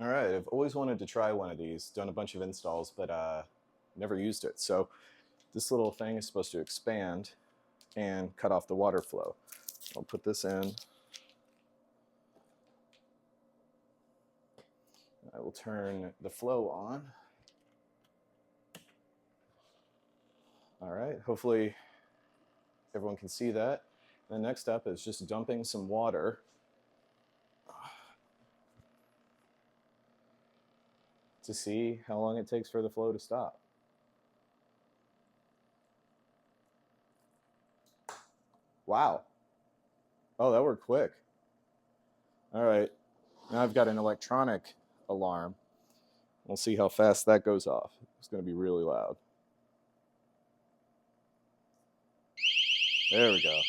All right, I've always wanted to try one of these, done a bunch of installs, but never used it. So this little thing is supposed to expand and cut off the water flow. I'll put this in. I will turn the flow on. All right, hopefully everyone can see that. The next step is just dumping some water to see how long it takes for the flow to stop. Wow. Oh, that worked quick. All right, now I've got an electronic alarm. We'll see how fast that goes off. It's going to be really loud. There we go.